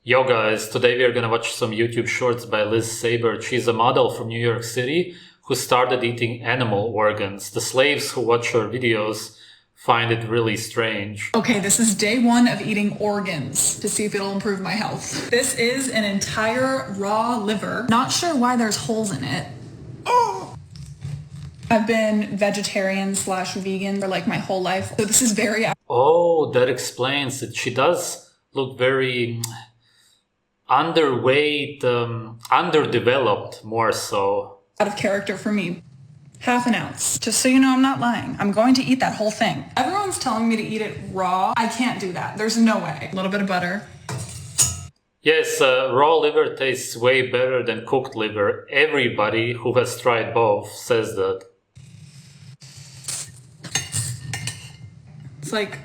Yo guys, today we are gonna watch some YouTube shorts by Liz Seibert. She's a model from New York City who started eating animal organs. The slaves who watch her videos find it really strange. Okay, this is day one of eating organs to see if it'll improve my health. This is an entire raw liver. Not sure why there's holes in it. Oh! I've been vegetarian/vegan for like my whole life. So this is very... Oh, that explains it. She does look very underweight, underdeveloped more so. Out of character for me. Half an ounce. Just so you know, I'm not lying. I'm going to eat that whole thing. Everyone's telling me to eat it raw. I can't do that. There's no way. A little bit of butter. Yes, raw liver tastes way better than cooked liver. Everybody who has tried both says that. It's like...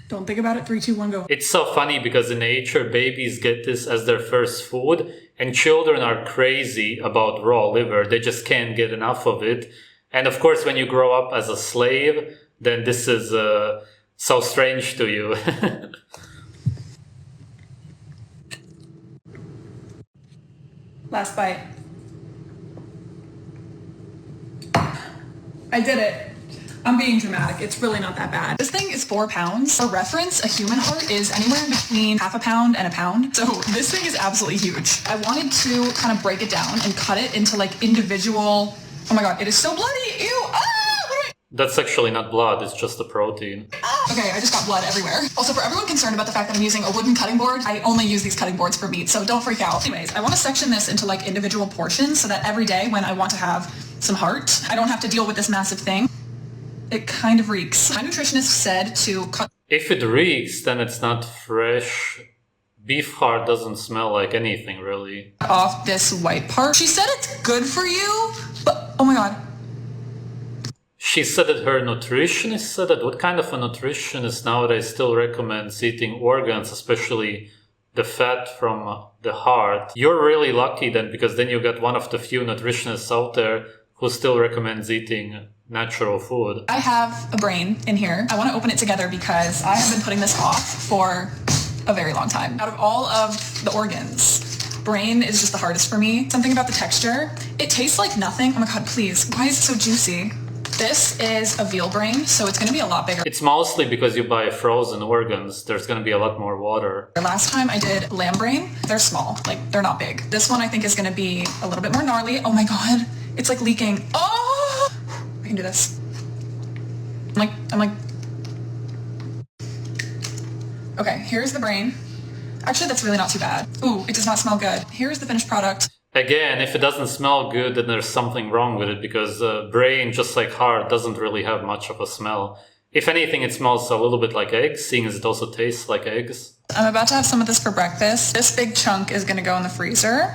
Don't think about it. 3, 2, 1, go. It's so funny because in nature, babies get this as their first food, and children are crazy about raw liver. They just can't get enough of it. And of course, when you grow up as a slave, then this is so strange to you. Last bite. I did it. I'm being dramatic. It's really not that bad. This thing is 4 pounds. For reference, a human heart is anywhere between half a pound and a pound. So this thing is absolutely huge. I wanted to kind of break it down and cut it into like individual... Oh my god, it is so bloody! Ew! That's actually not blood, it's just a protein. Okay, I just got blood everywhere. Also, for everyone concerned about the fact that I'm using a wooden cutting board, I only use these cutting boards for meat, so don't freak out. Anyways, I want to section this into like individual portions so that every day when I want to have some heart, I don't have to deal with this massive thing. It kind of reeks. My nutritionist said to cut... If it reeks, then it's not fresh. Beef heart doesn't smell like anything, really. Off this white part. She said it's good for you, but oh my god. She said that her nutritionist said that. What kind of a nutritionist nowadays still recommends eating organs, especially the fat from the heart? You're really lucky then, because then you got one of the few nutritionists out there who still recommends eating natural food. I have a brain in here. I want to open it together because I have been putting this off for a very long time. Out of all of the organs, brain is just the hardest for me. Something about the texture. It tastes like nothing. Oh my god, please. Why is it so juicy? This is a veal brain, so it's going to be a lot bigger. It's mostly because you buy frozen organs. There's going to be a lot more water. Last time I did lamb brain, they're small. Like, they're not big. This one I think is going to be a little bit more gnarly. Oh my god. It's like leaking. Oh! I can do this. I'm like... Okay, here's the brain. Actually, that's really not too bad. Ooh, it does not smell good. Here's the finished product. Again, if it doesn't smell good, then there's something wrong with it, because brain, just like heart, doesn't really have much of a smell. If anything, it smells a little bit like eggs, seeing as it also tastes like eggs. I'm about to have some of this for breakfast. This big chunk is going to go in the freezer.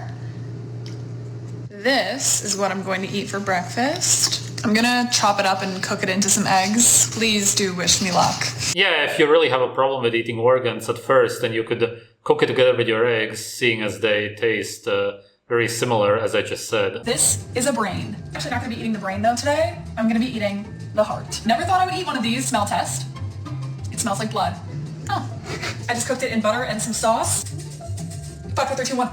This is what I'm going to eat for breakfast. I'm going to chop it up and cook it into some eggs. Please do wish me luck. Yeah, if you really have a problem with eating organs at first, then you could cook it together with your eggs, seeing as they taste very similar, as I just said. This is a brain. Actually not going to be eating the brain though today. I'm going to be eating the heart. Never thought I would eat one of these. Smell test. It smells like blood. Oh. I just cooked it in butter and some sauce. 5, 4, 3, 2, 1.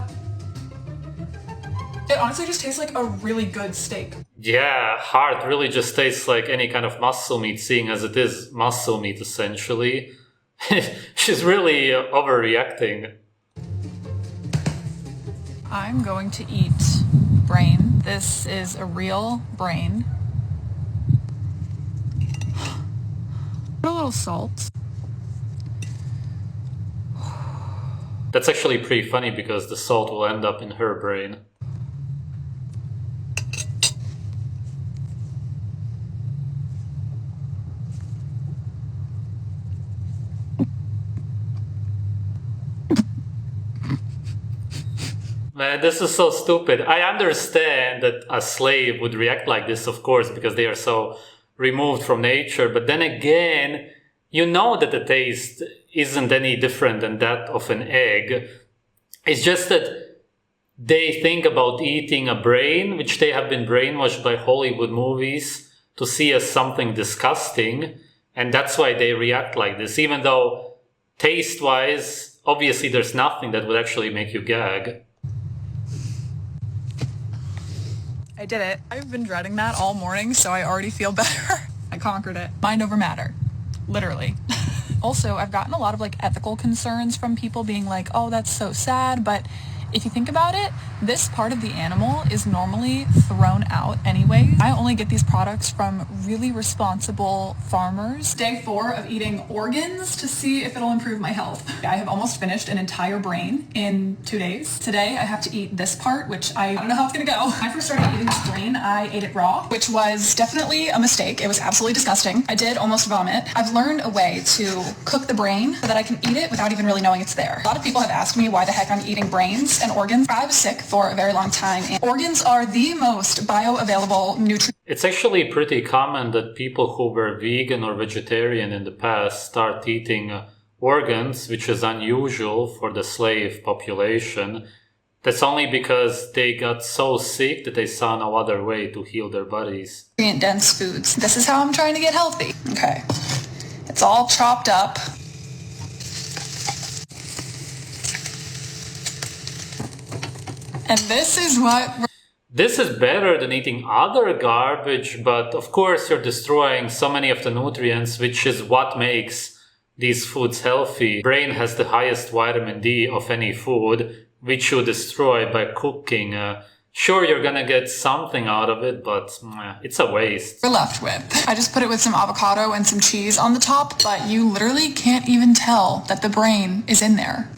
It honestly just tastes like a really good steak. Yeah, heart really just tastes like any kind of muscle meat, seeing as it is muscle meat essentially. She's really overreacting. I'm going to eat brain. This is a real brain. Put a little salt. That's actually pretty funny because the salt will end up in her brain. Man, this is so stupid. I understand that a slave would react like this, of course, because they are so removed from nature. But then again, you know that the taste isn't any different than that of an egg. It's just that they think about eating a brain, which they have been brainwashed by Hollywood movies to see as something disgusting. And that's why they react like this, even though taste-wise, obviously there's nothing that would actually make you gag. I did it. I've been dreading that all morning, so I already feel better. I conquered it. Mind over matter. Literally. Also, I've gotten a lot of like ethical concerns from people being like, oh, that's so sad, but if you think about it, this part of the animal is normally thrown out anyway. I only get these products from really responsible farmers. Day 4 of eating organs to see if it'll improve my health. I have almost finished an entire brain in 2 days. Today I have to eat this part, which I don't know how it's gonna go. When I first started eating this brain, I ate it raw, which was definitely a mistake. It was absolutely disgusting. I did almost vomit. I've learned a way to cook the brain so that I can eat it without even really knowing it's there. A lot of people have asked me why the heck I'm eating brains and organs. I was sick for a very long time, and organs are the most bioavailable nutrient. It's actually pretty common that people who were vegan or vegetarian in the past start eating organs, which is unusual for the slave population. That's only because they got so sick that they saw no other way to heal their bodies. Dense foods. This is how I'm trying to get healthy. Okay. It's all chopped up. And this is what... This is better than eating other garbage, but of course you're destroying so many of the nutrients, which is what makes these foods healthy. Brain has the highest vitamin D of any food, which you destroy by cooking. Sure, you're gonna get something out of it, but it's a waste. We're left with. I just put it with some avocado and some cheese on the top, but you literally can't even tell that the brain is in there.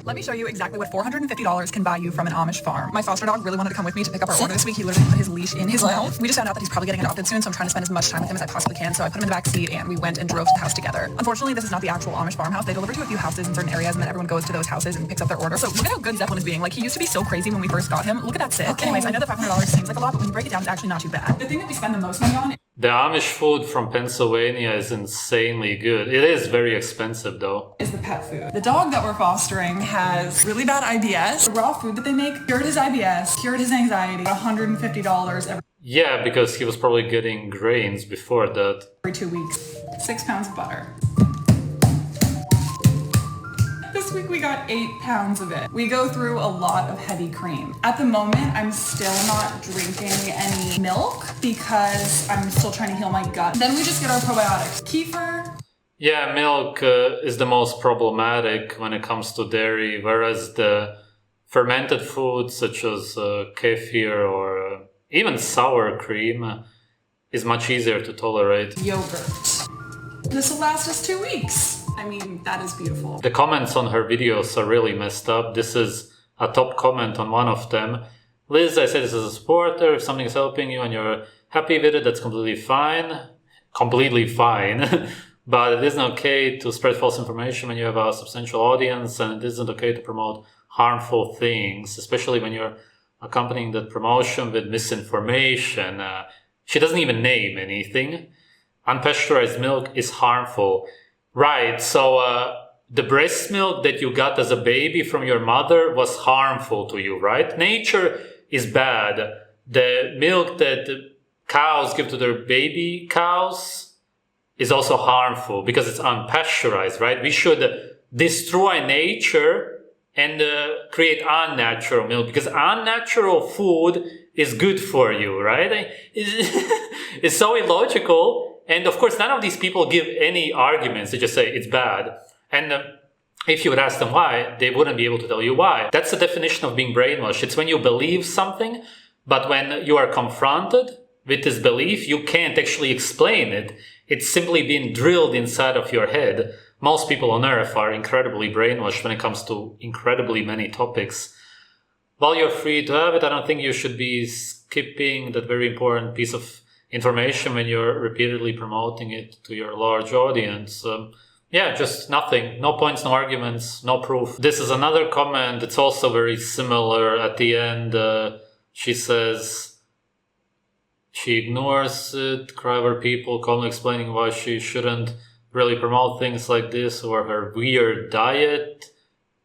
Let me show you exactly what $450 can buy you from an Amish farm. My foster dog really wanted to come with me to pick up our order this week. He literally put his leash in his mouth. We just found out that he's probably getting adopted soon, so I'm trying to spend as much time with him as I possibly can. So I put him in the back seat and we went and drove to the house together. Unfortunately, this is not the actual Amish farmhouse. They deliver to a few houses in certain areas and then everyone goes to those houses and picks up their order. So look at how good Zeppelin is being. Like, he used to be so crazy when we first got him. Look at that sit. Okay. Anyways, I know that $500 seems like a lot, but when you break it down, it's actually not too bad. The thing that we spend the most money on... The Amish food from Pennsylvania is insanely good. It is very expensive though. Is the pet food. The dog that we're fostering has really bad IBS. The raw food that they make cured his IBS, cured his anxiety. $150 Yeah, because he was probably getting grains before that. every 2 weeks. 6 pounds of butter. This week we got 8 pounds of it. We go through a lot of heavy cream. At the moment, I'm still not drinking any milk because I'm still trying to heal my gut. Then we just get our probiotics. Kefir. Yeah, milk is the most problematic when it comes to dairy, whereas the fermented foods such as kefir or even sour cream is much easier to tolerate. Yogurt. This will last us 2 weeks. I mean, that is beautiful. The comments on her videos are really messed up. This is a top comment on one of them. Liz, I say this as a supporter. If something is helping you and you're happy with it, that's completely fine. Completely fine. But it isn't okay to spread false information when you have a substantial audience, and it isn't okay to promote harmful things, especially when you're accompanying that promotion with misinformation. She doesn't even name anything. Unpasteurized milk is harmful. Right, so the breast milk that you got as a baby from your mother was harmful to you, right? Nature is bad. The milk that the cows give to their baby cows is also harmful because it's unpasteurized, right? We should destroy nature and create unnatural milk because unnatural food is good for you, right? It's so illogical. And of course, none of these people give any arguments. They just say it's bad. And if you would ask them why, they wouldn't be able to tell you why. That's the definition of being brainwashed. It's when you believe something, but when you are confronted with this belief, you can't actually explain it. It's simply being drilled inside of your head. Most people on Earth are incredibly brainwashed when it comes to incredibly many topics. While you're free to have it, I don't think you should be skipping that very important piece of information when you're repeatedly promoting it to your large audience. Yeah, just nothing. No points, no arguments, no proof. This is another comment. It's also very similar. At the end, she says she ignores it. Cry over people, calmly explaining why she shouldn't really promote things like this or her weird diet.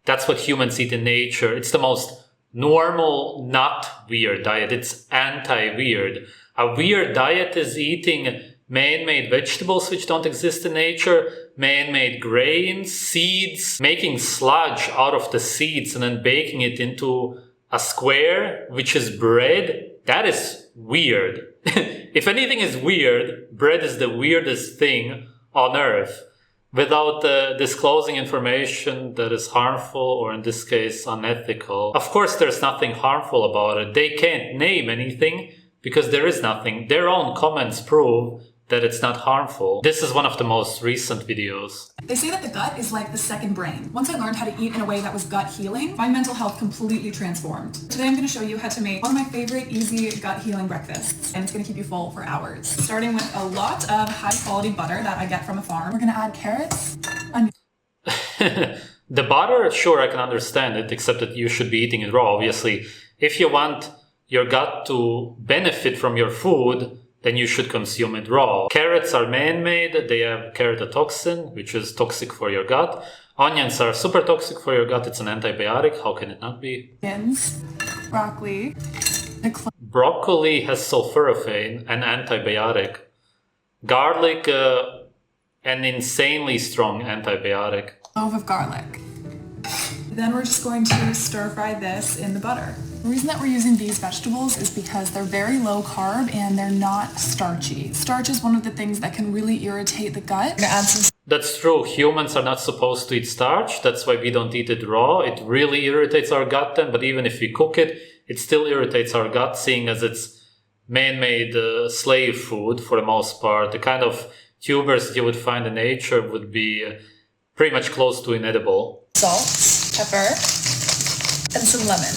That's what humans eat in nature. It's the most normal, not weird diet. It's anti-weird. A weird diet is eating man-made vegetables which don't exist in nature. man-made grains, seeds, making sludge out of the seeds and then baking it into a square, which is bread. That is weird. If anything is weird, bread is the weirdest thing on earth. Without disclosing information that is harmful or in this case unethical. Of course there's nothing harmful about it. They can't name anything because there is nothing. Their own comments prove that it's not harmful. This is one of the most recent videos. They say that the gut is like the second brain. Once I learned how to eat in a way that was gut healing, my mental health completely transformed. Today I'm going to show you how to make one of my favorite easy gut healing breakfasts, and it's going to keep you full for hours. Starting with a lot of high quality butter that I get from a farm. We're going to add carrots, onions. The butter, sure, I can understand it, except that you should be eating it raw, obviously. If you want your gut to benefit from your food, then you should consume it raw. Carrots are man-made. They have keratotoxin, which is toxic for your gut. Onions are super toxic for your gut. It's an antibiotic. How can it not be? Broccoli. Broccoli has sulforaphane, an antibiotic. Garlic, an insanely strong antibiotic. Clove of garlic. Then we're just going to stir fry this in the butter. The reason that we're using these vegetables is because they're very low carb and they're not starchy. Starch is one of the things that can really irritate the gut. I'm gonna add some. That's true. Humans are not supposed to eat starch. That's why we don't eat it raw. It really irritates our gut then, but even if we cook it, it still irritates our gut, seeing as it's man-made slave food for the most part. The kind of tubers that you would find in nature would be pretty much close to inedible. Salt, pepper, and some lemon.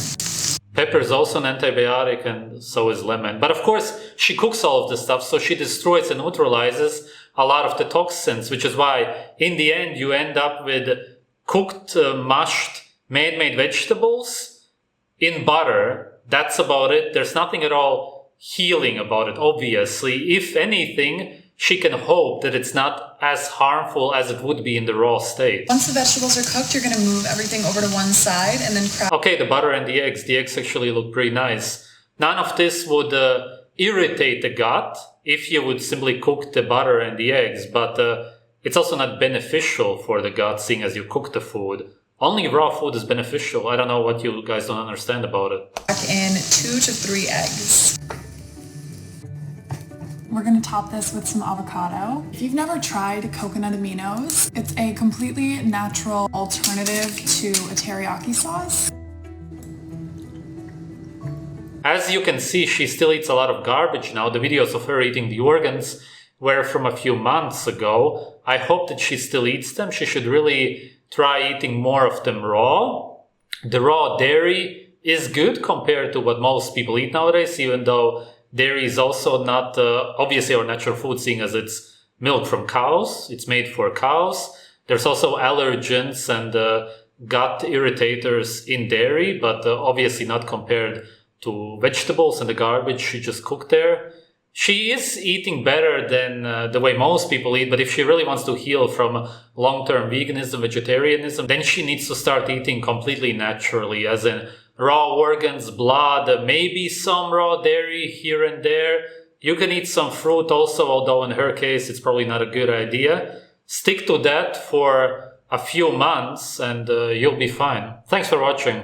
Pepper is also an antibiotic, and so is lemon. But of course, she cooks all of this stuff, so she destroys and neutralizes a lot of the toxins, which is why, in the end, you end up with cooked, mashed, man-made vegetables in butter. That's about it. There's nothing at all healing about it, obviously. If anything, she can hope that it's not as harmful as it would be in the raw state. Once the vegetables are cooked, you're going to move everything over to one side and then Okay, the butter and the eggs. The eggs actually look pretty nice. None of this would irritate the gut if you would simply cook the butter and the eggs, but it's also not beneficial for the gut, seeing as you cook the food. Only raw food is beneficial. I don't know what you guys don't understand about it. Pack in 2 to 3 eggs. We're going to top this with some avocado. If you've never tried coconut aminos, it's a completely natural alternative to a teriyaki sauce. As you can see, she still eats a lot of garbage now. The videos of her eating the organs were from a few months ago. I hope that she still eats them. She should really try eating more of them raw. The raw dairy is good compared to what most people eat nowadays, even though dairy is also not obviously our natural food, seeing as it's milk from cows. It's made for cows. There's also allergens and gut irritators in dairy, but obviously not compared to vegetables and the garbage she just cooked there. She is eating better than the way most people eat, but if she really wants to heal from long-term veganism, vegetarianism, then she needs to start eating completely naturally, as in raw organs, blood, maybe some raw dairy here and there. You can eat some fruit also, although in her case it's probably not a good idea. Stick to that for a few months and you'll be fine. Thanks for watching.